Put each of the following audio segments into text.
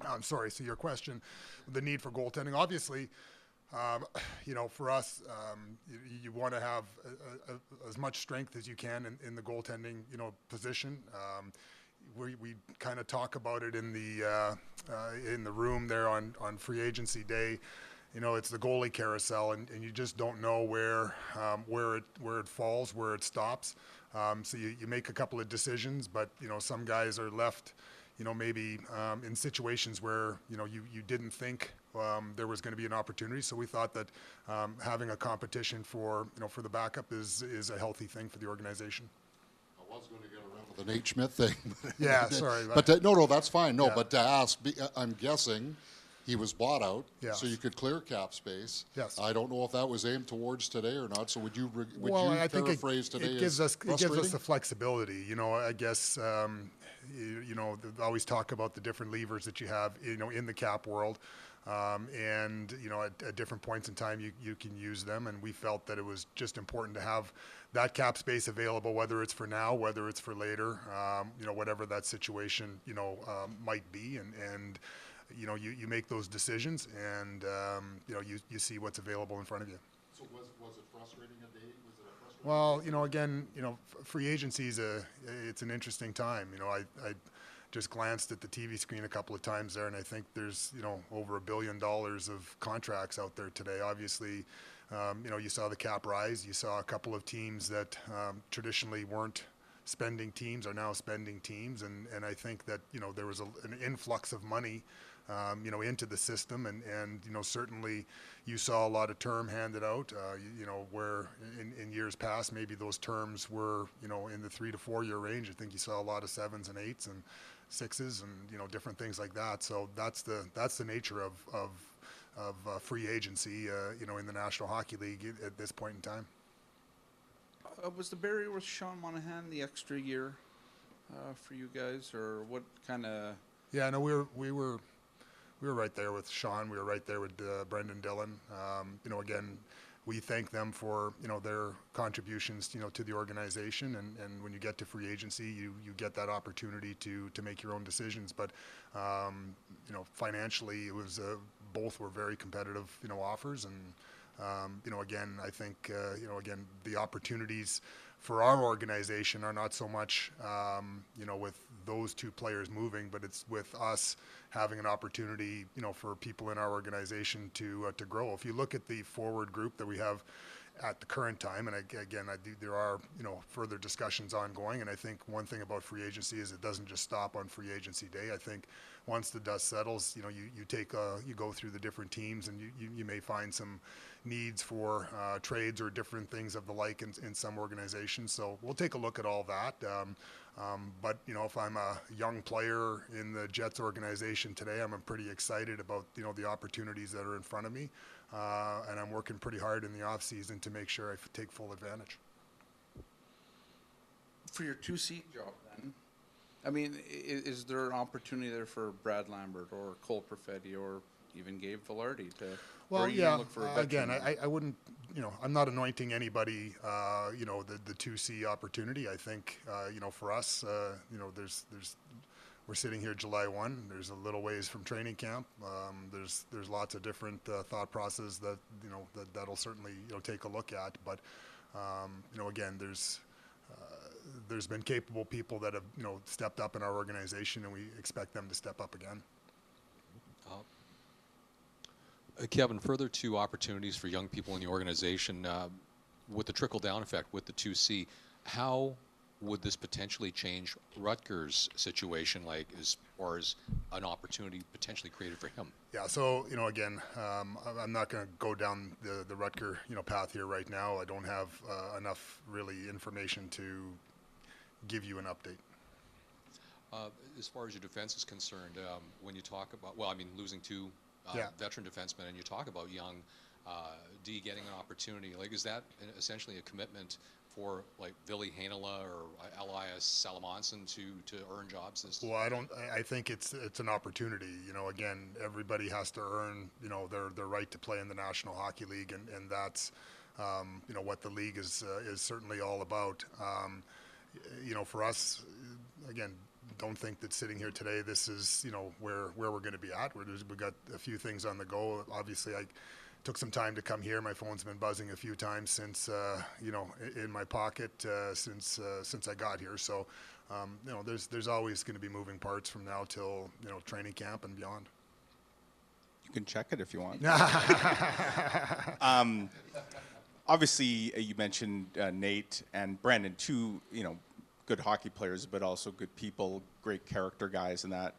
I'm sorry. So your question, the need for goaltending, obviously, for us, you want to have as much strength as you can in the goaltending, position. We kind of talk about it in the room there on free agency day. It's the goalie carousel, and you just don't know where it falls, where it stops. So you make a couple of decisions, but some guys are left, maybe in situations where you didn't think there was going to be an opportunity. So we thought that having a competition for the backup is a healthy thing for the organization. I was going to get around to the Nate Schmidt thing. Yeah, sorry. But no, that's fine. No, Yeah. but to ask, I'm guessing he was bought out, Yes. so you could clear cap space. Yes. I don't know if that was aimed towards today or not. So would you I think paraphrase today it gives as us the flexibility. I guess they always talk about the different levers that you have, in the cap world, and at different points in time you can use them. And we felt that it was just important to have that cap space available, whether it's for now, whether it's for later, whatever that situation might be, and you make those decisions, and you see what's available in front of you. So was it frustrating a day? Was it a frustrating? Well, again, free agency it's an interesting time. I just glanced at the TV screen a couple of times there, and I think there's over $1 billion of contracts out there today. Obviously, you saw the cap rise. You saw a couple of teams that traditionally weren't spending teams are now spending teams, and I think that there was an influx of money into the system, and certainly you saw a lot of term handed out, where in years past maybe those terms were in the 3 to 4 year range. I think you saw a lot of 7s and 8s and 6s and different things like that. So that's the nature of free agency in the National Hockey League at this point in time. Was the barrier with Sean Monahan the extra year for you guys, or what kind of? Yeah, no, we were right there with Sean. We were right there with Brendan Dillon. Again, we thank them for their contributions to the organization, and when you get to free agency, you get that opportunity to make your own decisions. But financially, it was both were very competitive offers, and again, I think again, the opportunities for our organization are not so much with those two players moving, but it's with us having an opportunity for people in our organization to grow. If you look at the forward group that we have at the current time, and again, there are further discussions ongoing, and I think one thing about free agency is it doesn't just stop on free agency day. I think once the dust settles, you go through the different teams, and you may find some needs for trades or different things of the like in some organizations. So we'll take a look at all that. But if I'm a young player in the Jets organization today, I'm pretty excited about the opportunities that are in front of me, and I'm working pretty hard in the off season to make sure I take full advantage. For your 2C job, then, I mean, is there an opportunity there for Brad Lambert or Cole Perfetti or even Gabe Velarde to? Well, yeah. Look for a again, I wouldn't, I'm not anointing anybody, the 2C opportunity. I think, for us, we're sitting here July 1. There's a little ways from training camp. There's lots of different thought processes that, that'll certainly, take a look at. But, again, there's been capable people that have, stepped up in our organization, and we expect them to step up again. Kevin, further to opportunities for young people in the organization, with the trickle-down effect with the 2C, how would this potentially change Rutgers' situation, like as far as an opportunity potentially created for him? Yeah, so, again, I'm not going to go down the Rutger, path here right now. I don't have enough really information to give you an update. As far as your defense is concerned, when you talk about, losing two veteran defensemen, and you talk about young D getting an opportunity, like, is that essentially a commitment for like Ville Heinola or Elias Salamonson to earn jobs? Well, I think it's an opportunity. Again, everybody has to earn their right to play in the National Hockey League, and that's what the league is certainly all about. For us, again, don't think that sitting here today, this is, where we're going to be at. We've got a few things on the go. Obviously, I took some time to come here. My phone's been buzzing a few times since, in my pocket since I got here. So, there's always going to be moving parts from now till, training camp and beyond. You can check it if you want. Obviously, you mentioned Nate and Brandon, two, good hockey players, but also good people, great character guys and that.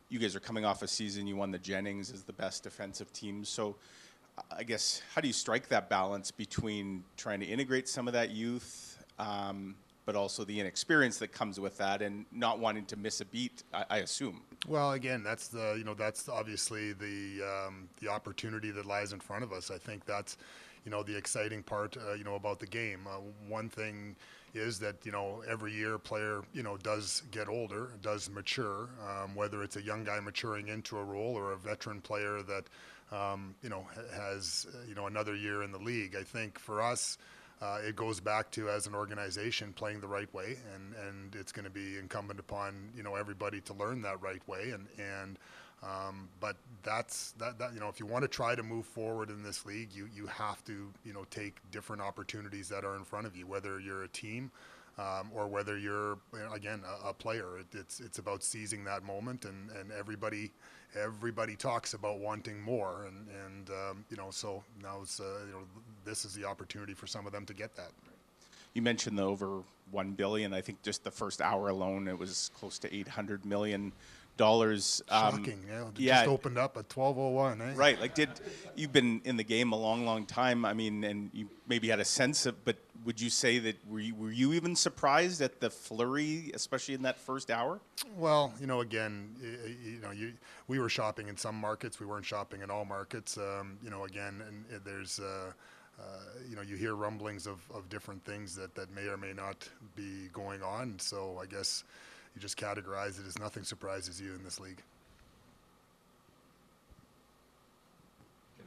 You guys are coming off a season, you won the Jennings as the best defensive team. So I guess, how do you strike that balance between trying to integrate some of that youth, but also the inexperience that comes with that and not wanting to miss a beat, I assume? Well, again, that's that's obviously the opportunity that lies in front of us. I think that's, the exciting part, about the game. One thing is that, every year a player, does get older, does mature, whether it's a young guy maturing into a role or a veteran player that, has, another year in the league. I think for us, it goes back to, as an organization, playing the right way, and it's going to be incumbent upon, everybody to learn that right way. But that's that if you want to try to move forward in this league, you have to, take different opportunities that are in front of you, whether you're a team or whether you're, again, a player. It's about seizing that moment, and everybody talks about wanting more, and so now it's this is the opportunity for some of them to get that. You mentioned the over $1 billion. I think just the first hour alone, it was close to $800 million. Shocking, just opened up at 12:01, eh? Right, you've been in the game a long time. I mean, and you maybe had a sense of, but would you say that were you even surprised at the flurry, especially in that first hour? Well, again, we were shopping in some markets, we weren't shopping in all markets. Again, and there's you hear rumblings of different things that may or may not be going on. So I guess you just categorize it as nothing surprises you in this league.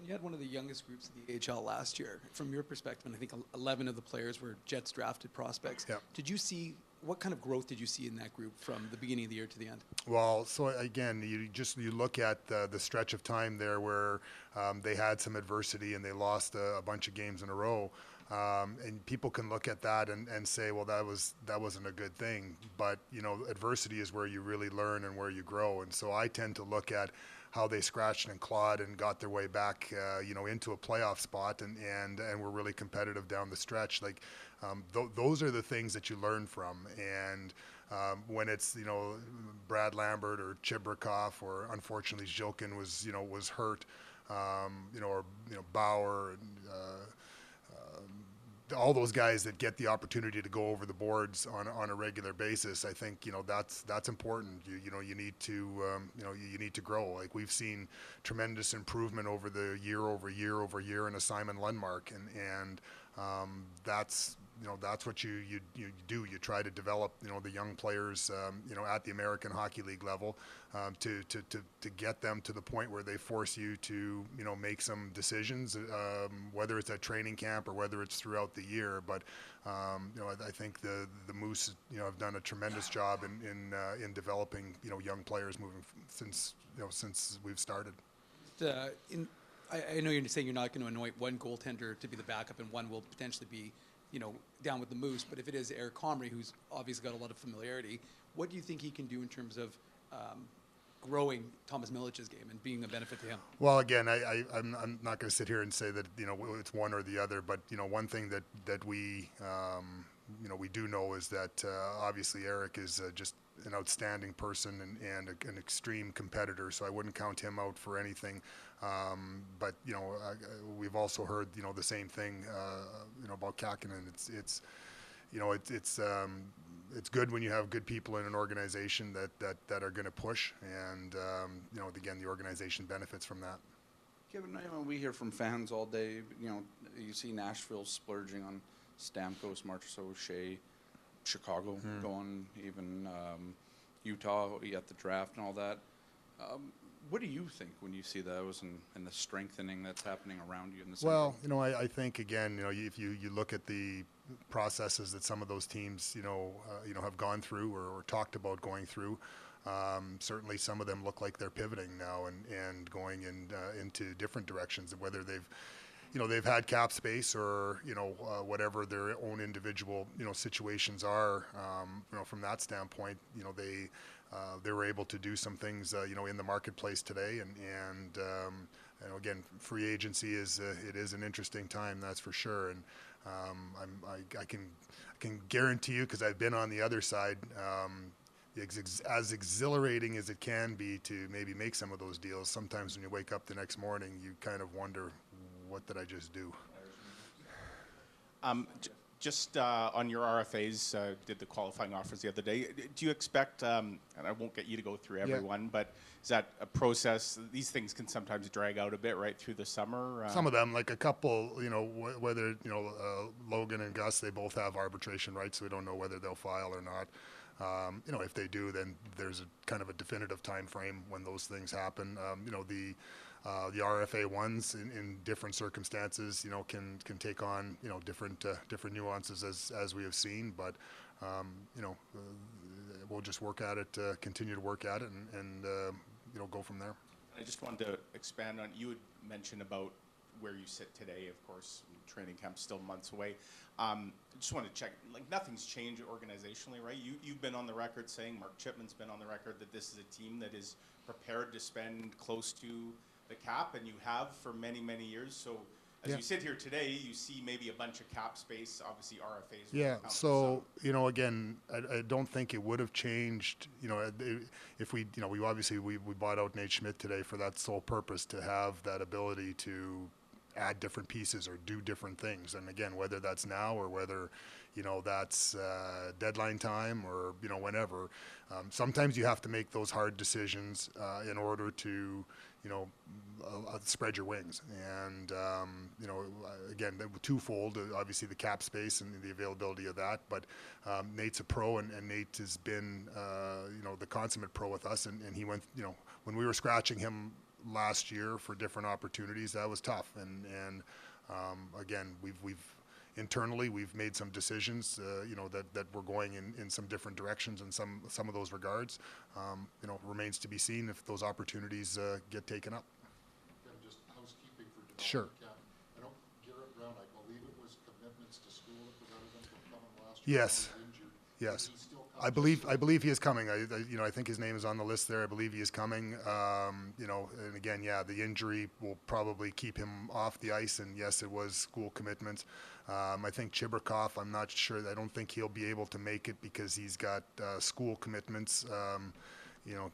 You had one of the youngest groups in the AHL last year. From your perspective, and I think 11 of the players were Jets drafted prospects. Yep. What kind of growth did you see in that group from the beginning of the year to the end? Well, so again, you look at the stretch of time there where they had some adversity and they lost a bunch of games in a row. And people can look at that and say, well, that wasn't a good thing. But, adversity is where you really learn and where you grow. And so I tend to look at how they scratched and clawed and got their way back, into a playoff spot and were really competitive down the stretch. Those are the things that you learn from. And when it's, Brad Lambert or Chibrikov, or unfortunately Zhilkin was hurt, or, Bauer, and, all those guys that get the opportunity to go over the boards on a regular basis, I think that's important. You need to grow. Like, we've seen tremendous improvement over the year in a Simon Lundmark, and that's what you do. You try to develop the young players at the American Hockey League level, to get them to the point where they force you to make some decisions, whether it's at training camp or whether it's throughout the year. But I think the Moose have done a tremendous job in developing young players since we've started. I know you're saying you're not going to anoint one goaltender to be the backup and one will potentially be down with the Moose, but if it is Eric Comrie, who's obviously got a lot of familiarity, what do you think he can do in terms of growing Thomas Milich's game and being a benefit to him? Well, again, I'm not going to sit here and say that it's one or the other, but one thing that we we do know is that obviously Eric is just an outstanding person and an extreme competitor, so I wouldn't count him out for anything. But we've also heard the same thing about Kakinen. It's good when you have good people in an organization that are going to push, and again, the organization benefits from that. Kevin, we hear from fans all day. You see Nashville splurging on Stamkos, Marchessault, Shea, Chicago going, even Utah at the draft and all that. What do you think when you see those and the strengthening that's happening around you in the Central? Well, I think again, if you look at the processes that some of those teams, have gone through or talked about going through, certainly some of them look like they're pivoting now and going into different directions, and whether they've had cap space or whatever their own individual situations are. From that standpoint, they were able to do some things in the marketplace today, and again, free agency is an interesting time, that's for sure. And I can guarantee you, because I've been on the other side. As exhilarating as it can be to maybe make some of those deals, sometimes when you wake up the next morning, you kind of wonder, what did I just do? Just on your RFAs, did the qualifying offers the other day. Do you expect, and I won't get you to go through everyone, but is that a process? These things can sometimes drag out a bit right through the summer. Some of them, like a couple, whether, Logan and Gus, they both have arbitration rights, so we don't know whether they'll file or not. If they do, then there's a kind of a definitive time frame when those things happen. The RFA ones in different circumstances, can take on, different nuances as we have seen, but, we'll just work at it, continue to work at it and go from there. I just wanted to expand on, you had mentioned about where you sit today, of course, training camp's still months away. I just want to check, nothing's changed organizationally, right? You've been on the record saying, Mark Chipman's been on the record, that this is a team that is prepared to spend close to the cap, and you have for many, many years. So as you sit here today, you see maybe a bunch of cap space, obviously RFAs. Yeah, so, again, I don't think it would have changed, if we obviously we bought out Nate Schmidt today for that sole purpose, to have that ability to add different pieces or do different things. And again, whether that's now or whether, that's deadline time or, whenever, sometimes you have to make those hard decisions in order to, spread your wings. And, again, twofold, obviously the cap space and the availability of that, but Nate's a pro, and Nate has been, the consummate pro with us. And he went, when we were scratching him last year for different opportunities, that was tough. And again, we've internally, we've made some decisions, that we're going in some different directions in some of those regards. Remains to be seen if those opportunities get taken up. Again, just housekeeping for development Sure. camp. I know Garrett Brown, I believe it was commitments to school that prevented him from coming last year. Yes. He was injured. Yes. Is he still I coming? believe he is coming. I think his name is on the list there. I believe he is coming. And again, the injury will probably keep him off the ice. And yes, it was school commitments. I think Chibrikov, I'm not sure. I don't think he'll be able to make it because he's got school commitments.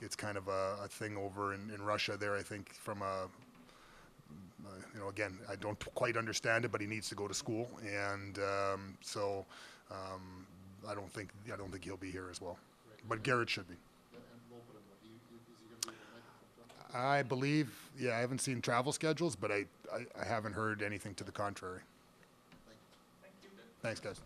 It's kind of a thing over in Russia there. I think from a again, I don't quite understand it, but he needs to go to school, and so. I don't think he'll be here as well, but Garrett should be. And Lopin, is he going to be able to make it from Toronto? I believe, I haven't seen travel schedules, but I haven't heard anything to the contrary. Thank you. Thanks, guys.